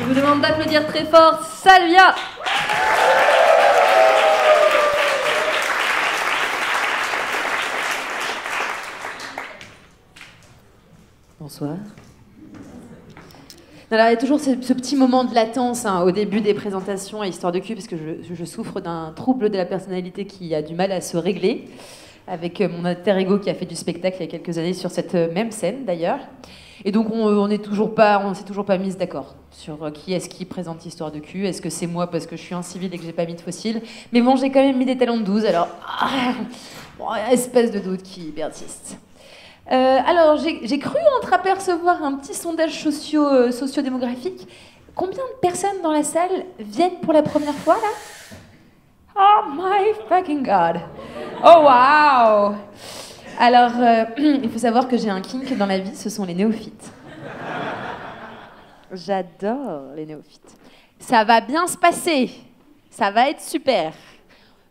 vous demande d'applaudir très fort Salvia. Bonsoir. Alors, il y a toujours ce petit moment de latence au début des présentations à Histoire de Cul, parce que je souffre d'un trouble de la personnalité qui a du mal à se régler, avec mon alter ego qui a fait du spectacle il y a quelques années sur cette même scène d'ailleurs. Et donc on s'est toujours pas mis d'accord sur qui est-ce qui présente Histoire de Cul. Est-ce que c'est moi parce que je suis incivile et que j'ai pas mis de fossile? Mais bon, j'ai quand même mis des talons de 12, alors espèce de doute qui persiste. Alors, j'ai cru entreapercevoir un petit sondage sociodémographique. Combien de personnes dans la salle viennent pour la première fois, là? Oh my fucking god! Oh wow! Alors, il faut savoir que j'ai un kink dans la vie, ce sont les néophytes. J'adore les néophytes. Ça va bien se passer. Ça va être super.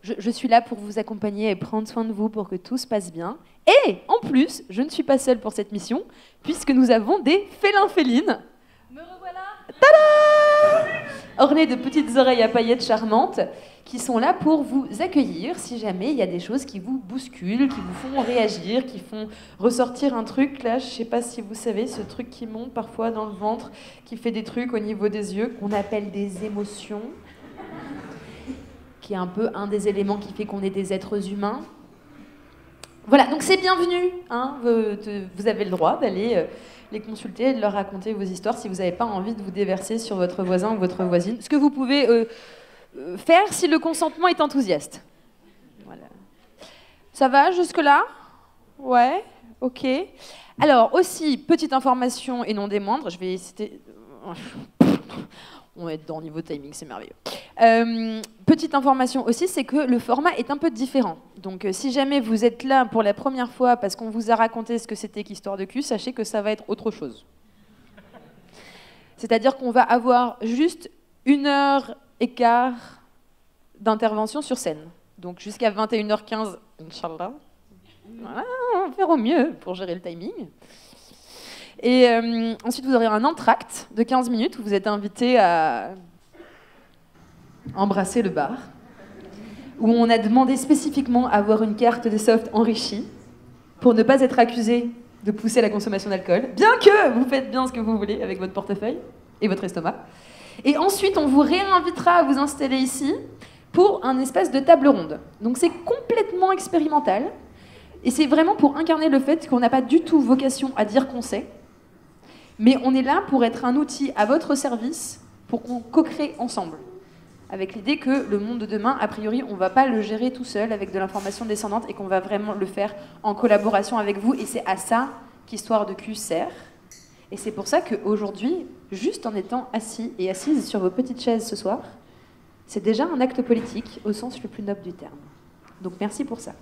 Je suis là pour vous accompagner et prendre soin de vous pour que tout se passe bien. Et en plus, je ne suis pas seule pour cette mission, puisque nous avons des félins félines. Me revoilà. Tada! Ornés de petites oreilles à paillettes charmantes, qui sont là pour vous accueillir si jamais il y a des choses qui vous bousculent, qui vous font réagir, qui font ressortir un truc. Là, je ne sais pas si vous savez, ce truc qui monte parfois dans le ventre, qui fait des trucs au niveau des yeux, qu'on appelle des émotions, qui est un peu un des éléments qui fait qu'on est des êtres humains. Voilà, donc c'est bienvenu, hein, vous avez le droit d'aller les consulter et de leur raconter vos histoires si vous n'avez pas envie de vous déverser sur votre voisin ou votre voisine. Ce que vous pouvez faire si le consentement est enthousiaste. Voilà. Ça va jusque-là? Ouais, ok. Alors aussi, petite information et non des moindres, je vais citer... On va être dans le niveau timing, c'est merveilleux. Petite information aussi, c'est que le format est un peu différent. Donc si jamais vous êtes là pour la première fois parce qu'on vous a raconté ce que c'était qu'Histoire de Cul, sachez que ça va être autre chose. C'est-à-dire qu'on va avoir juste 1h15 d'intervention sur scène. Donc jusqu'à 21h15, Inch'Allah. Voilà, on va faire au mieux pour gérer le timing. Et ensuite, vous aurez un entracte de 15 minutes où vous êtes invité à embrasser le bar, où on a demandé spécifiquement à avoir une carte de soft enrichie pour ne pas être accusé de pousser à la consommation d'alcool, bien que vous faites bien ce que vous voulez avec votre portefeuille et votre estomac. Et ensuite, on vous réinvitera à vous installer ici pour un espace de table ronde. Donc c'est complètement expérimental, et c'est vraiment pour incarner le fait qu'on n'a pas du tout vocation à dire qu'on sait, mais on est là pour être un outil à votre service pour qu'on co-crée ensemble. Avec l'idée que le monde de demain, a priori, on ne va pas le gérer tout seul avec de l'information descendante et qu'on va vraiment le faire en collaboration avec vous. Et c'est à ça qu'Histoire de Cul sert. Et c'est pour ça qu'aujourd'hui, juste en étant assis et assises sur vos petites chaises ce soir, c'est déjà un acte politique au sens le plus noble du terme. Donc merci pour ça.